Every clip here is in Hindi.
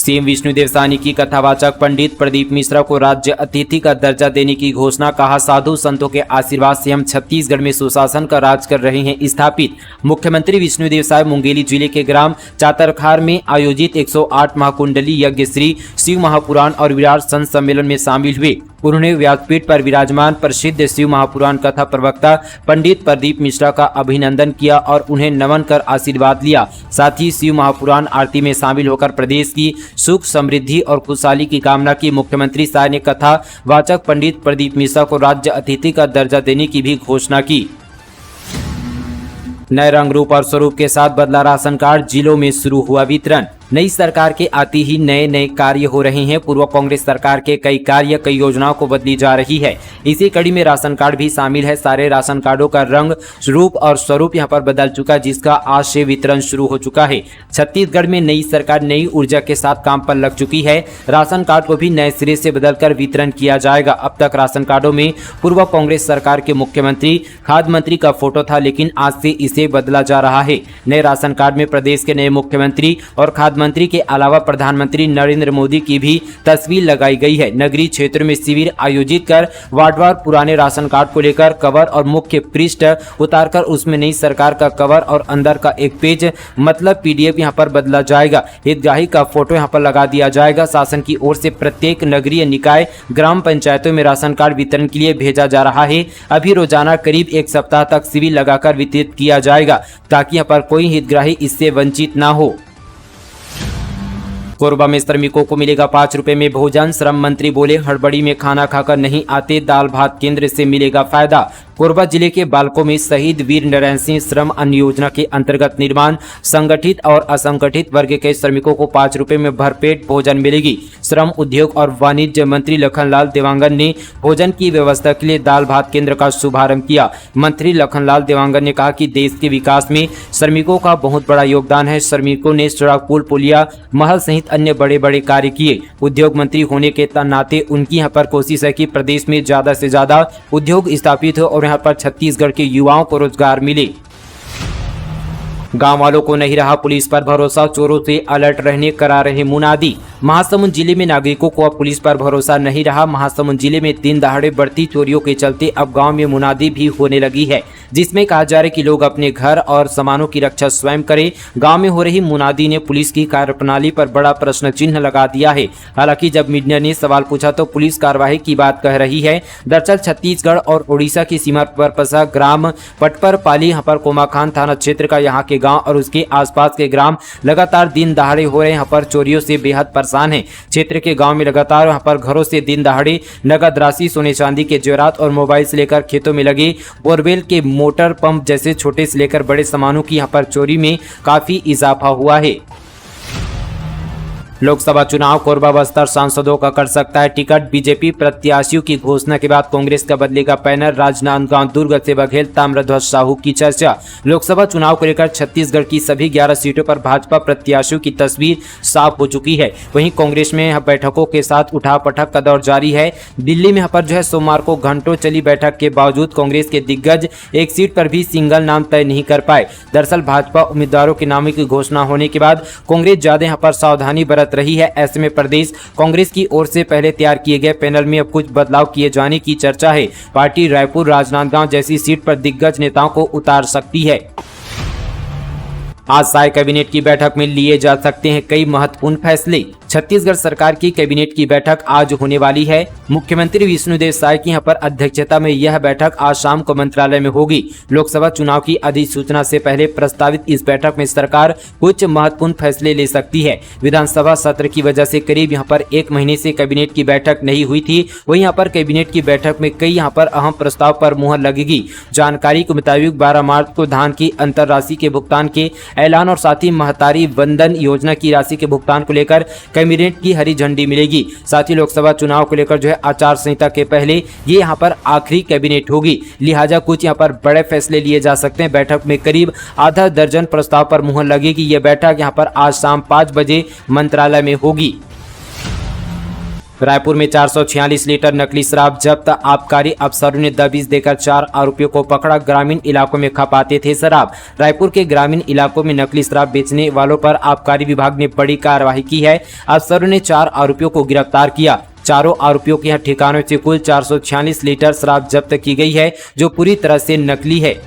सीएम विष्णुदेव साहनी की कथावाचक पंडित प्रदीप मिश्रा को राज्य अतिथि का दर्जा देने की घोषणा। कहा, साधु संतों के आशीर्वाद से हम छत्तीसगढ़ में सुशासन का राज कर रहे हैं स्थापित। मुख्यमंत्री विष्णुदेव साय मुंगेली जिले के ग्राम चातरखार में आयोजित 108 महाकुंडली यज्ञ श्री शिव महापुराण और विराट संत सम्मेलन में शामिल हुए। उन्होंने व्यासपीठ पर विराजमान प्रसिद्ध शिव महापुराण कथा प्रवक्ता पंडित प्रदीप मिश्रा का अभिनंदन किया और उन्हें नमन कर आशीर्वाद लिया। साथ ही शिव महापुराण आरती में शामिल होकर प्रदेश की सुख समृद्धि और खुशहाली की कामना की। मुख्यमंत्री साय ने कथा वाचक पंडित प्रदीप मिश्रा को राज्य अतिथि का दर्जा देने की भी घोषणा की। नए रंग रूप और स्वरूप के साथ बदला राशन कार्ड, जिलों में शुरू हुआ वितरण। नई सरकार के आते ही नए नए कार्य हो रहे हैं। पूर्व कांग्रेस सरकार के कई कार्य कई योजनाओं को बदली जा रही है। इसी कड़ी में राशन कार्ड भी शामिल है। सारे राशन कार्डों का रंग रूप और स्वरूप यहां पर बदल चुका है, जिसका आज से वितरण शुरू हो चुका है। छत्तीसगढ़ में नई सरकार नई ऊर्जा के साथ काम पर लग चुकी है। राशन कार्ड को भी नए सिरे से बदलकर वितरण किया जाएगा। अब तक राशन कार्डों में पूर्व कांग्रेस सरकार के मुख्यमंत्री खाद्य मंत्री का फोटो था, लेकिन आज से इसे बदला जा रहा है। नए राशन कार्ड में प्रदेश के नए मुख्यमंत्री और खाद्य मंत्री के अलावा प्रधानमंत्री नरेंद्र मोदी की भी तस्वीर लगाई गई है। नगरीय क्षेत्र में शिविर आयोजित कर वार्डवार पुराने राशन कार्ड को लेकर कवर और मुख्य पृष्ठ उतारकर उसमें नई सरकार का कवर और अंदर का एक पेज मतलब पीडीएफ यहां पर बदला जाएगा। हितग्राही का फोटो यहां पर लगा दिया जाएगा। शासन की ओर से प्रत्येक नगरीय निकाय ग्राम पंचायतों में राशन कार्ड वितरण के लिए भेजा जा रहा है। अभी रोजाना करीब एक सप्ताह तक शिविर लगाकर वितरित किया जाएगा, ताकि यहां पर कोई हितग्राही इससे वंचित ना हो। कोरबा में श्रमिकों को मिलेगा 5 रुपए में भोजन। श्रम मंत्री बोले, हड़बड़ी में खाना खाकर नहीं आते, दाल भात केंद्र से मिलेगा फायदा। कोरबा जिले के बालको में शहीद वीर नारायण सिंह श्रम अन्न योजना के अंतर्गत निर्माण संगठित और असंगठित वर्ग के श्रमिकों को 5 रुपए में भरपेट भोजन मिलेगी। श्रम उद्योग और वाणिज्य मंत्री लखनलाल देवांगन ने भोजन की व्यवस्था के लिए दाल भात केंद्र का शुभारंभ किया। मंत्री लखनलाल देवांगन ने कहा कि देश के विकास में श्रमिकों का बहुत बड़ा योगदान है। श्रमिकों ने सड़क, पुल, पुलिया, महल सहित अन्य बड़े बड़े कार्य किए। उद्योग मंत्री होने के नाते उनकी यहाँ पर कोशिश है कि प्रदेश में ज्यादा से ज्यादा उद्योग स्थापित हो और यहाँ पर छत्तीसगढ़ के युवाओं को रोजगार मिले। गांव वालों को नहीं रहा पुलिस पर भरोसा, चोरों से अलर्ट रहने करा रहे मुनादी। महासमुंद जिले में नागरिकों को अब पुलिस पर भरोसा नहीं रहा। महासमुंद जिले में दिन दहाड़े बढ़ती चोरियों के चलते अब गांव में मुनादी भी होने लगी है, जिसमें कहा जा रहा है कि लोग अपने घर और सामानों की रक्षा स्वयं करें। गांव में हो रही मुनादी ने पुलिस की कार्यप्रणाली पर बड़ा प्रश्न चिन्ह लगा दिया है। हालांकि जब मीडिया ने सवाल पूछा तो पुलिस कार्रवाई की बात कह रही है। दरअसल छत्तीसगढ़ और उड़ीसा की सीमा पर बसा ग्राम पटपरपाली यहाँ पर कोमाखान थाना क्षेत्र का यहाँ के गांव और उसके आसपास के ग्राम लगातार दिन दहाड़े हो रहे यहाँ पर चोरियों से बेहद परेशान है। क्षेत्र के गांव में लगातार यहाँ पर घरों से दिन दहाड़े नगद राशि, सोने चांदी के जेवरात और मोबाइल से लेकर खेतों में लगे बोरवेल के मोटर पंप जैसे छोटे से लेकर बड़े सामानों की यहाँ पर चोरी में काफी इजाफा हुआ है। लोकसभा चुनाव, कोरबा बस्तर सांसदों का कर सकता है टिकट। बीजेपी प्रत्याशियों की घोषणा के बाद कांग्रेस का बदलेगा पैनल। राजनांदगांव, दुर्ग से बघेल, ताम्रध्वज साहू की चर्चा। लोकसभा चुनाव को लेकर छत्तीसगढ़ की सभी 11 सीटों पर भाजपा प्रत्याशियों की तस्वीर साफ हो चुकी है। वहीं कांग्रेस में बैठकों के साथ उठापटक का दौर जारी है। दिल्ली में यहाँ पर जो है सोमवार को घंटों चली बैठक के बावजूद कांग्रेस के दिग्गज एक सीट पर भी सिंगल नाम तय नहीं कर पाए। दरअसल भाजपा उम्मीदवारों के नामों की घोषणा होने के बाद कांग्रेस ज्यादा यहाँ पर सावधानी बरत रही है। ऐसे में प्रदेश कांग्रेस की ओर से पहले तैयार किए गए पैनल में अब कुछ बदलाव किए जाने की चर्चा है। पार्टी रायपुर, राजनांदगांव जैसी सीट पर दिग्गज नेताओं को उतार सकती है। आज साय कैबिनेट की बैठक में लिए जा सकते हैं कई महत्वपूर्ण फैसले। छत्तीसगढ़ सरकार की कैबिनेट की बैठक आज होने वाली है। मुख्यमंत्री विष्णुदेव साय की यहाँ पर अध्यक्षता में यह बैठक आज शाम को मंत्रालय में होगी। लोकसभा चुनाव की अधिसूचना से पहले प्रस्तावित इस बैठक में सरकार कुछ महत्वपूर्ण फैसले ले सकती है। विधानसभा सत्र की वजह से करीब यहाँ पर 1 महीने से कैबिनेट की बैठक नहीं हुई थी। वहीं यहाँ पर कैबिनेट की बैठक में कई यहाँ पर अहम प्रस्ताव पर मुहर लगेगी। जानकारी के मुताबिक 12 मार्च को धान की अंतर राशि के भुगतान के ऐलान और साथ ही महतारी वंदन योजना की राशि के भुगतान को लेकर कैबिनेट की हरी झंडी मिलेगी। साथ ही लोकसभा चुनाव को लेकर जो है आचार संहिता के पहले ये यहाँ पर आखिरी कैबिनेट होगी, लिहाजा कुछ यहाँ पर बड़े फैसले लिए जा सकते हैं। बैठक में करीब आधा दर्जन प्रस्ताव पर मुहर लगेगी। यह बैठक यहाँ पर आज शाम 5 बजे मंत्रालय में होगी। रायपुर में 446 लीटर नकली शराब जब्त, आबकारी अफसरों ने दबिश देकर 4 आरोपियों को पकड़ा। ग्रामीण इलाकों में खपाते थे शराब। रायपुर के ग्रामीण इलाकों में नकली शराब बेचने वालों पर आबकारी विभाग ने बड़ी कार्रवाई की है। अफसरों ने 4 आरोपियों को गिरफ्तार किया। चारों आरोपियों के यहाँ ठिकानों से कुल 446 लीटर शराब जब्त की गई है, जो पूरी तरह से नकली है।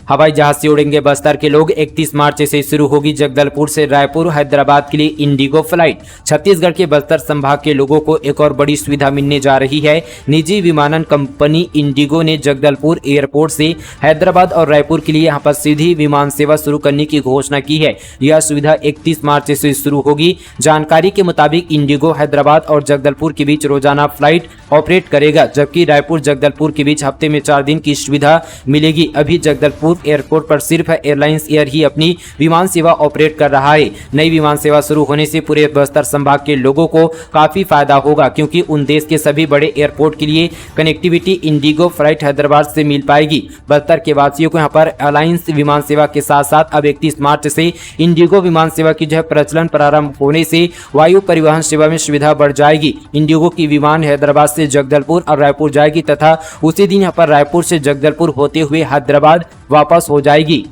हवाई जहाज से उड़ेंगे बस्तर के लोग। 31 मार्च से शुरू होगी जगदलपुर से रायपुर हैदराबाद के लिए इंडिगो फ्लाइट। छत्तीसगढ़ के बस्तर संभाग के लोगों को एक और बड़ी सुविधा मिलने जा रही है। निजी विमानन कंपनी इंडिगो ने जगदलपुर एयरपोर्ट से हैदराबाद और रायपुर के लिए यहां पर सीधी विमान सेवा शुरू करने की घोषणा की है। यह सुविधा 31 मार्च से शुरू होगी। जानकारी के मुताबिक इंडिगो हैदराबाद और जगदलपुर के बीच रोजाना फ्लाइट ऑपरेट करेगा, जबकि रायपुर जगदलपुर के बीच हफ्ते में 4 दिन की सुविधा मिलेगी। अभी जगदलपुर एयरपोर्ट पर सिर्फ एयरलाइंस एयर ही अपनी विमान सेवा ऑपरेट कर रहा है। नई विमान सेवा शुरू होने से पूरे बस्तर संभाग के लोगों को काफी फायदा होगा, क्योंकि उन देश के सभी बड़े एयरपोर्ट के लिए कनेक्टिविटी इंडिगो फ्लाइट हैदराबाद से मिल पाएगी। बस्तर के वासियों को यहाँ पर एयरलाइंस विमान सेवा के साथ साथ अब 31 मार्च से इंडिगो विमान सेवा की जो प्रचलन प्रारंभ होने से वायु परिवहन सेवा में सुविधा बढ़ जाएगी। इंडिगो की विमान हैदराबाद से जगदलपुर और रायपुर जाएगी तथा उसी दिन यहाँ पर रायपुर से जगदलपुर होते हुए हैदराबाद वापस हो जाएगी।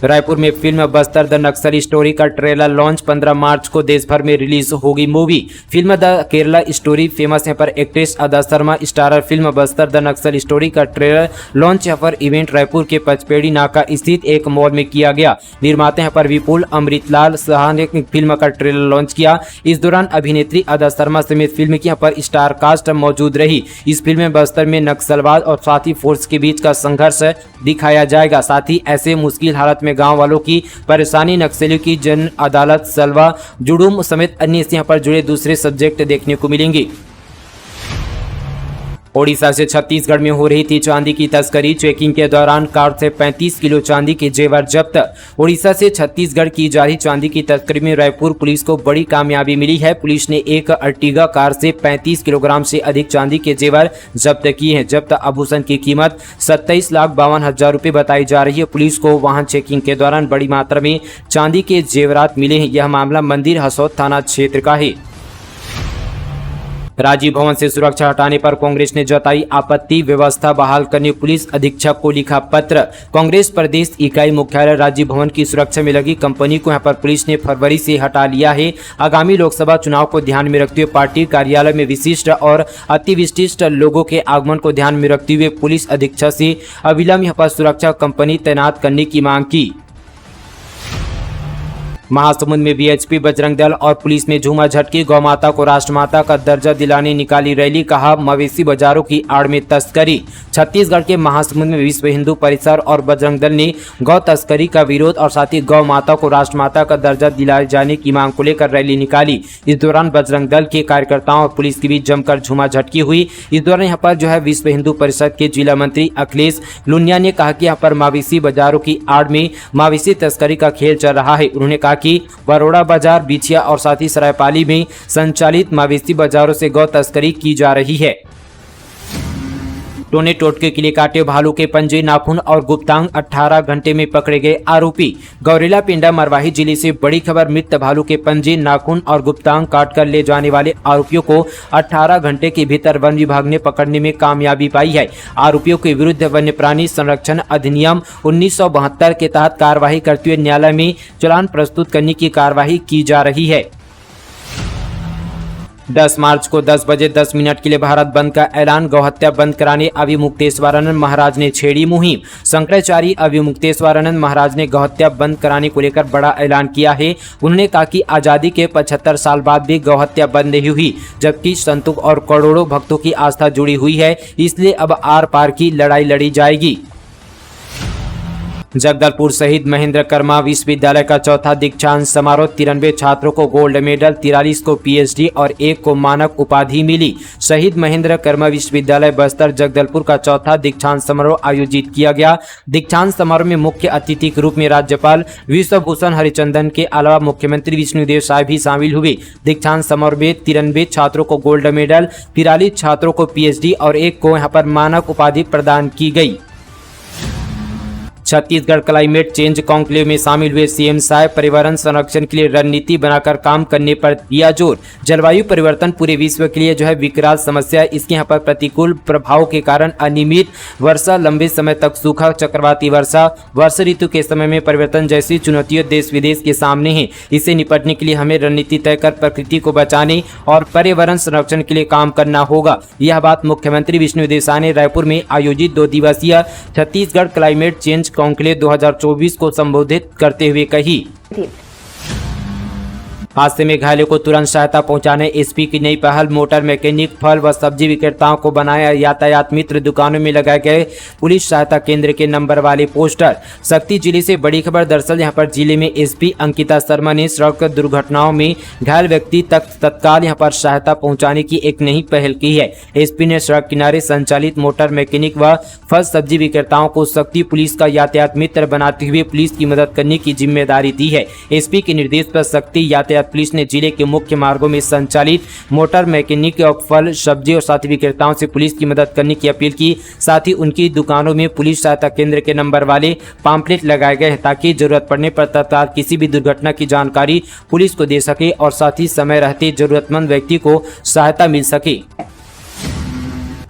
रायपुर में film Bastar the Naxal story का ट्रेलर लॉन्च। 15 मार्च को देश भर में रिलीज होगी movie. Film the Kerala story famous है पर एक्ट्रेस अदा Sharma starrer film Bastar the Naxal story का ट्रेलर लॉन्च यहाँ पर इवेंट रायपुर के पचपेड़ी नाका स्थित एक मॉल में किया गया। निर्माता यहाँ पर विपुल अमृतलाल शाह ने फिल्म का ट्रेलर लॉन्च किया। इस दौरान अभिनेत्री अदा शर्मा समेत फिल्म की यहाँ पर स्टार कास्ट मौजूद रही। इस फिल्म में बस्तर में नक्सलवाद और साथी फोर्स के बीच का संघर्ष दिखाया जाएगा। साथ ही ऐसे मुश्किल हालत में गांव वालों की परेशानी, नक्सलियों की जन अदालत, सलवा जुडूम समेत अन्य यहाँ पर जुड़े दूसरे सब्जेक्ट देखने को मिलेंगे। ओडिशा से छत्तीसगढ़ में हो रही थी चांदी की तस्करी। चेकिंग के दौरान कार से 35 किलो चांदी के जेवर जब्त। ओडिशा से छत्तीसगढ़ की जा रही चांदी की तस्करी में रायपुर पुलिस को बड़ी कामयाबी मिली है। पुलिस ने एक अर्टिगा कार से 35 किलोग्राम से अधिक चांदी के जेवर जब्त किए हैं। जब्त आभूषण की कीमत 27,52,000 रुपये बताई जा रही है। पुलिस को वाहन चेकिंग के दौरान बड़ी मात्रा में चांदी के जेवरात मिले हैं। यह मामला मंदिर हसौद थाना क्षेत्र का है। राजीव भवन से सुरक्षा हटाने पर कांग्रेस ने जताई आपत्ति। व्यवस्था बहाल करने पुलिस अधीक्षक को लिखा पत्र। कांग्रेस प्रदेश इकाई मुख्यालय राजीव भवन की सुरक्षा में लगी कंपनी को यहां पर पुलिस ने फरवरी से हटा लिया है। आगामी लोकसभा चुनाव को ध्यान में रखते हुए पार्टी कार्यालय में विशिष्ट और अति विशिष्ट लोगों के आगमन को ध्यान में रखते हुए पुलिस अधीक्षक से अविलंब यहां पर सुरक्षा कंपनी तैनात करने की मांग की। महासमुंद में बीएचपी, बजरंग दल और पुलिस में झूमा झटकी। गौ माता को राष्ट्रमाता का दर्जा दिलाने निकाली रैली। कहा मवेशी बाजारों की आड़ में तस्करी। छत्तीसगढ़ के महासमुंद में विश्व हिंदू परिषद और बजरंग दल ने गौ तस्करी का विरोध और साथ ही गौ माता को राष्ट्रमाता का दर्जा दिलाए जाने की मांग को लेकर रैली निकाली। इस दौरान बजरंग दल के कार्यकर्ताओं और पुलिस के बीच जमकर झूमा झटकी हुई। इस दौरान यहाँ पर जो है विश्व हिंदू परिषद के जिला मंत्री अखिलेश लुनिया ने कहा कि यहाँ पर मवेशी बाजारों की आड़ में मवेशी तस्करी का खेल चल रहा है। उन्होंने कहा कि बरोड़ा बाजार, बिछिया और साथ ही सरायपाली में संचालित मवेशी बाजारों से गौ तस्करी की जा रही है। टोने टोटके के लिए काटे भालू के पंजे, नाखून और गुप्तांग। 18 घंटे में पकड़े गए आरोपी। गौरेला पिंडा मरवाही जिले से बड़ी खबर। मृत भालू के पंजे, नाखून और गुप्तांग काटकर ले जाने वाले आरोपियों को 18 घंटे के भीतर वन विभाग ने पकड़ने में कामयाबी पाई है। आरोपियों के विरुद्ध वन्य प्राणी संरक्षण अधिनियम 1972 के तहत कार्रवाई करते हुए न्यायालय में चालान प्रस्तुत करने की कार्रवाई की जा रही है। 10 मार्च को 10 बजे 10 मिनट के लिए भारत बंद का ऐलान। गौहत्या बंद कराने अविमुक्तेश्वरानंद महाराज ने छेड़ी मुहिम। शंकराचार्य अविमुक्तेश्वरानंद महाराज ने गौहत्या बंद कराने को लेकर बड़ा ऐलान किया है। उन्होंने कहा कि आजादी के 75 साल बाद भी गौहत्या बंद नहीं हुई, जबकि संतों और करोड़ों भक्तों की आस्था जुड़ी हुई है। इसलिए अब आर पार की लड़ाई लड़ी जाएगी। जगदलपुर शहीद महेंद्र कर्मा विश्वविद्यालय का चौथा दीक्षांत समारोह। 93 छात्रों को गोल्ड मेडल, 43 को पीएचडी और 1 को मानक उपाधि मिली। शहीद महेंद्र कर्मा विश्वविद्यालय बस्तर जगदलपुर का चौथा दीक्षांत समारोह आयोजित किया गया। दीक्षांत समारोह में मुख्य अतिथि के रूप में राज्यपाल विश्वभूषण हरिचंदन के अलावा मुख्यमंत्री विष्णुदेव साय भी शामिल हुए। दीक्षांत समारोह में 93 छात्रों को गोल्ड मेडल, 43 छात्रों को पीएचडी और 1 को यहाँ पर मानक उपाधि प्रदान की गई। छत्तीसगढ़ क्लाइमेट चेंज कॉन्क्लेव में शामिल हुए सीएम साहब पर्यावरण संरक्षण के लिए रणनीति बनाकर काम करने पर दिया जोर। जलवायु परिवर्तन पूरे विश्व के लिए विकराल समस्या है। इसके यहाँ पर प्रतिकूल प्रभाव के कारण अनियमित वर्षा, लंबे समय तक सूखा, चक्रवाती वर्षा, वर्षा ऋतु के समय में परिवर्तन जैसी चुनौतियां देश विदेश के सामने हैं। इससे निपटने के लिए हमें रणनीति तय कर प्रकृति को बचाने और पर्यावरण संरक्षण के लिए काम करना होगा। यह बात मुख्यमंत्री विष्णु देसाई ने रायपुर में आयोजित 2 दिवसीय छत्तीसगढ़ क्लाइमेट चेंज कॉन्क्लेव 2024 को संबोधित करते हुए कही। हादसे में घायलों को तुरंत सहायता पहुंचाने एसपी की नई पहल। मोटर मैकेनिक, फल व सब्जी विक्रेताओं को बनाया यातायात मित्र। दुकानों में लगाए गए पुलिस सहायता केंद्र के नंबर वाले पोस्टर। शक्ति जिले से बड़ी खबर। दरअसल यहां पर जिले में एसपी अंकिता शर्मा ने सड़क दुर्घटनाओं में घायल व्यक्ति तक तत्काल यहां पर सहायता पहुंचाने की एक नई पहल की है। एसपी ने सड़क किनारे संचालित मोटर मैकेनिक व फल सब्जी विक्रेताओं को शक्ति पुलिस का यातायात मित्र बनाते हुए पुलिस की मदद करने की जिम्मेदारी दी है। एसपी के निर्देश पर शक्ति यातायात पुलिस ने जिले के मुख्य मार्गों में संचालित मोटर मैकेनिक और फल, सब्जी और साथी विक्रेताओं से पुलिस की मदद करने की अपील की। साथ ही उनकी दुकानों में पुलिस सहायता केंद्र के नंबर वाले पम्पलेट लगाए गए हैं ताकि जरूरत पड़ने पर तत्काल किसी भी दुर्घटना की जानकारी पुलिस को दे सके और साथ ही समय रहते जरूरतमंद व्यक्ति को सहायता मिल सके।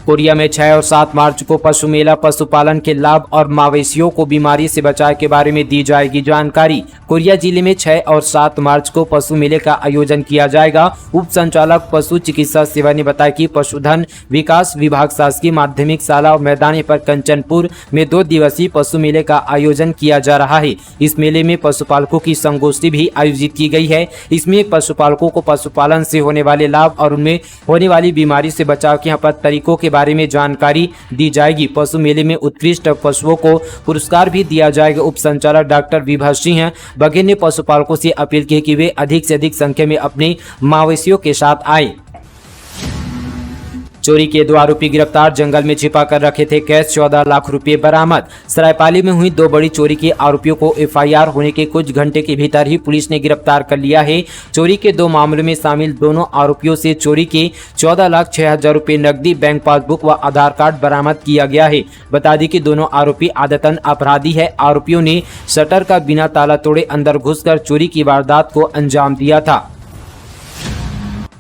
कोरिया में 6 और 7 मार्च को पशु मेला, पशुपालन के लाभ और मवेशियों को बीमारी से बचाव के बारे में दी जाएगी जानकारी। कोरिया जिले में 6 और 7 मार्च को पशु मेले का आयोजन किया जाएगा। उप संचालक पशु चिकित्सा सेवा ने बताया कि पशुधन विकास विभाग शासकीय माध्यमिक शाला और मैदान पर कंचनपुर में 2 दिवसीय पशु मेले का आयोजन किया जा रहा है। इस मेले में पशुपालकों की संगोष्ठी भी आयोजित की गई है। इसमें पशुपालकों को पशुपालन से होने वाले लाभ और उनमें होने वाली बीमारी से बचाव के यहाँ पर तरीकों के बारे में जानकारी दी जाएगी। पशु मेले में उत्कृष्ट पशुओं को पुरस्कार भी दिया जाएगा। उप संचालक डॉक्टर विभा सिंह बघेल ने पशुपालकों से अपील की कि वे अधिक से अधिक संख्या में अपने मवेशियों के साथ आए। चोरी के 2 आरोपी गिरफ्तार। जंगल में छिपा कर रखे थे कैश, 14 लाख रुपए बरामद। सरायपाली में हुई 2 बड़ी चोरी के आरोपियों को एफआईआर होने के कुछ घंटे के भीतर ही पुलिस ने गिरफ्तार कर लिया है। चोरी के 2 मामलों में शामिल दोनों आरोपियों से चोरी के 14,06,000 रुपए नकदी, बैंक पासबुक व आधार कार्ड बरामद किया गया है। बता दें कि दोनों आरोपी आदतन अपराधी है। आरोपियों ने शटर का बिना ताला तोड़े अंदर घुसकर चोरी की वारदात को अंजाम दिया था।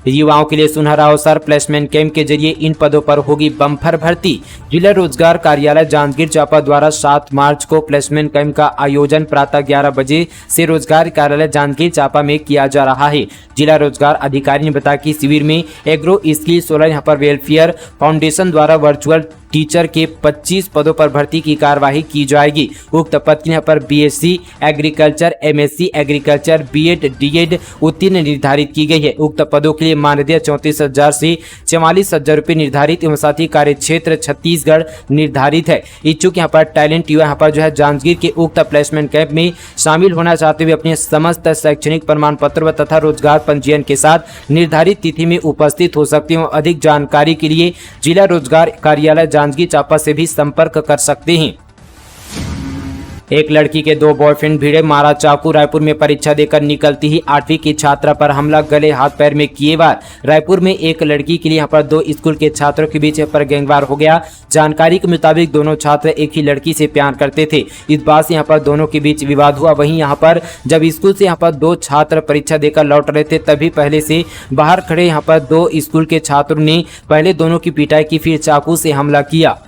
युवाओं के लिए सुनहरा अवसर। प्लेसमेंट कैंप के जरिए इन पदों पर होगी बम्पर भर्ती। जिला रोजगार कार्यालय जांजगीर चांपा द्वारा 7 मार्च को प्लेसमेंट कैंप का आयोजन प्रातः 11 बजे से रोजगार कार्यालय जांजगीर चांपा में किया जा रहा है। जिला रोजगार अधिकारी ने बताया कि शिविर में एग्रो स्किल 16 यहाँ पर वेलफेयर फाउंडेशन द्वारा वर्चुअल टीचर के 25 पदों पर भर्ती की कार्यवाही की जाएगी। उक्त पद यहाँ पर BSc agriculture, MSc agriculture, BEd, DEd उत्तीर्ण निर्धारित की गई है। उक्त पदों के लिए मानदेय 34,000 से 44,000 रुपये निर्धारित एवं साथ ही कार्य क्षेत्र छत्तीसगढ़ निर्धारित है। इच्छुक यहाँ पर टैलेंट युवा यहाँ पर जांजगीर के उक्त प्लेसमेंट कैंप में शामिल होना चाहते हुए अपने समस्त शैक्षणिक प्रमाण पत्र तथा रोजगार पंजीयन के साथ निर्धारित तिथि में उपस्थित हो सकते हैं। अधिक जानकारी के लिए जिला रोजगार कार्यालय जांजगीर चांपा से भी संपर्क कर सकते हैं। एक लड़की के 2 बॉयफ्रेंड भिड़े, मारा चाकू। रायपुर में परीक्षा देकर निकलती ही 8वीं की छात्रा पर हमला, गले हाथ पैर में किए वार। रायपुर में एक लड़की के लिए यहाँ पर 2 स्कूल के छात्रों के बीच पर गैंगवार हो गया। जानकारी के मुताबिक दोनों छात्र एक ही लड़की से प्यार करते थे। इस बात से यहाँ पर दोनों के बीच विवाद हुआ। वहीं यहाँ पर जब स्कूल से यहाँ पर 2 छात्र परीक्षा देकर लौट रहे थे तभी पहले से बाहर खड़े यहाँ पर 2 स्कूल के छात्रों ने पहले दोनों की पिटाई की, फिर चाकू से हमला किया।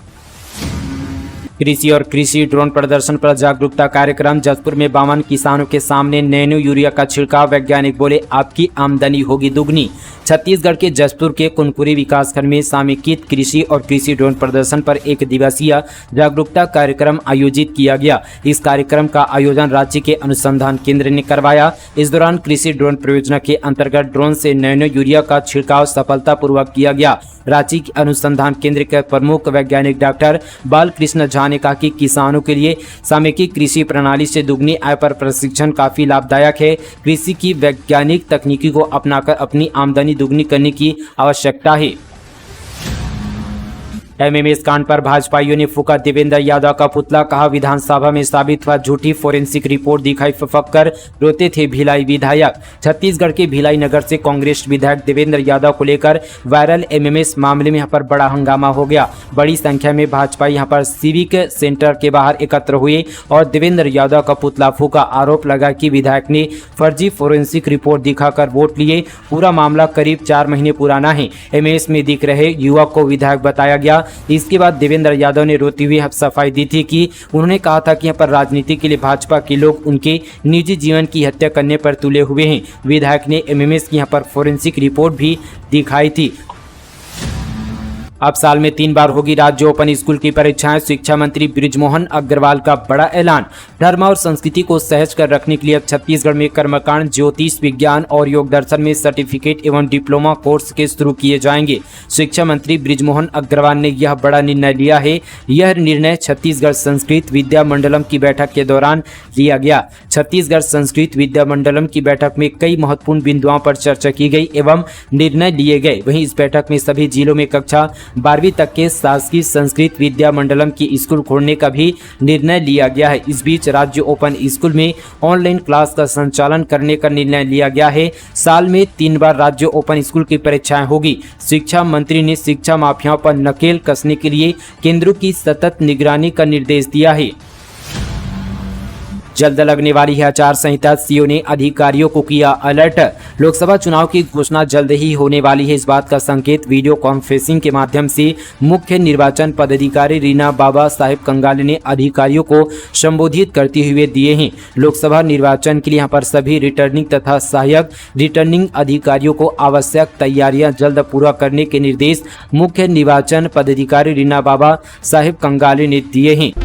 कृषि और कृषि ड्रोन प्रदर्शन पर जागरूकता कार्यक्रम। जसपुर में 52 किसानों के सामने नैनो यूरिया का छिड़काव। वैज्ञानिक बोले आपकी आमदनी होगी दुगनी। छत्तीसगढ़ के जसपुर के कुनकुरी विकासखंड में समेकित कृषि और कृषि ड्रोन प्रदर्शन पर 1 दिवसीय जागरूकता कार्यक्रम आयोजित किया गया। इस कार्यक्रम का आयोजन रांची के अनुसंधान केंद्र ने करवाया। इस दौरान कृषि ड्रोन परियोजना के अंतर्गत ड्रोन से नैनो यूरिया का छिड़काव सफलतापूर्वक किया गया। रांची के अनुसंधान केंद्र के प्रमुख वैज्ञानिक डॉक्टर बालकृष्ण झा ने कहा कि किसानों के लिए समेकित कृषि प्रणाली से दुगनी आय पर प्रशिक्षण काफी लाभदायक है। कृषि की वैज्ञानिक तकनीकी को अपनाकर अपनी आमदनी दुगनी करने की आवश्यकता है। एमएमएस कांड पर भाजपाइयों ने फूका देवेंद्र यादव का पुतला, कहा विधानसभा में साबित हुआ झूठी फोरेंसिक रिपोर्ट, दिखाई फफक रोते थे भिलाई विधायक। छत्तीसगढ़ के भिलाई नगर से कांग्रेस विधायक देवेंद्र यादव को लेकर वायरल एमएमएस मामले में यहाँ पर बड़ा हंगामा हो गया। बड़ी संख्या में भाजपाई यहाँ पर सिविक सेंटर के बाहर एकत्र हुए और देवेंद्र यादव का पुतला फूका। आरोप लगा कि विधायक ने फर्जी फोरेंसिक रिपोर्ट दिखाकर वोट लिए। पूरा मामला करीब 4 महीने पुराना है। एमएमएस में दिख रहे युवक को विधायक बताया गया। इसके बाद देवेंद्र यादव ने रोती हुई सफाई दी थी कि उन्होंने कहा था कि यहाँ पर राजनीति के लिए भाजपा के लोग उनके निजी जीवन की हत्या करने पर तुले हुए हैं। विधायक ने एमएमएस की यहाँ पर फोरेंसिक रिपोर्ट भी दिखाई थी। अब साल में 3 बार होगी राज्य ओपन स्कूल की परीक्षाएं। शिक्षा मंत्री बृजमोहन अग्रवाल का बड़ा ऐलान। धर्म और संस्कृति को सहज कर रखने के लिए अब छत्तीसगढ़ में कर्मकांड, ज्योतिष विज्ञान और योग दर्शन में सर्टिफिकेट एवं डिप्लोमा कोर्स के शुरू किए जाएंगे। शिक्षा मंत्री बृजमोहन अग्रवाल ने यह बड़ा निर्णय लिया है। यह निर्णय छत्तीसगढ़ संस्कृत विद्या मंडलम की बैठक के दौरान लिया गया। छत्तीसगढ़ संस्कृत विद्या मंडलम की बैठक में कई महत्वपूर्ण बिंदुओं पर चर्चा की गई एवं निर्णय लिए गए। वहीं इस बैठक में सभी जिलों में कक्षा 12वीं तक के शासकीय संस्कृत विद्या मंडलम की स्कूल खोलने का भी निर्णय लिया गया है। इस बीच राज्य ओपन स्कूल में ऑनलाइन क्लास का संचालन करने का निर्णय लिया गया है। साल में 3 बार राज्य ओपन स्कूल की परीक्षाएं होगी। शिक्षा मंत्री ने शिक्षा माफियाओं पर नकेल कसने के लिए केंद्रों की सतत निगरानी का निर्देश दिया है। जल्द लगने वाली है आचार संहिता, सीओ ने अधिकारियों को किया अलर्ट। लोकसभा चुनाव की घोषणा जल्द ही होने वाली है। इस बात का संकेत वीडियो कॉन्फ्रेंसिंग के माध्यम से मुख्य निर्वाचन पदाधिकारी रीना बाबा साहेब कंगाले ने अधिकारियों को संबोधित करते हुए दिए हैं। लोकसभा निर्वाचन के लिए यहाँ पर सभी रिटर्निंग तथा सहायक रिटर्निंग अधिकारियों को आवश्यक तैयारियां जल्द पूरा करने के निर्देश मुख्य निर्वाचन पदाधिकारी रीना बाबा साहेब कंगाले ने दिए हैं।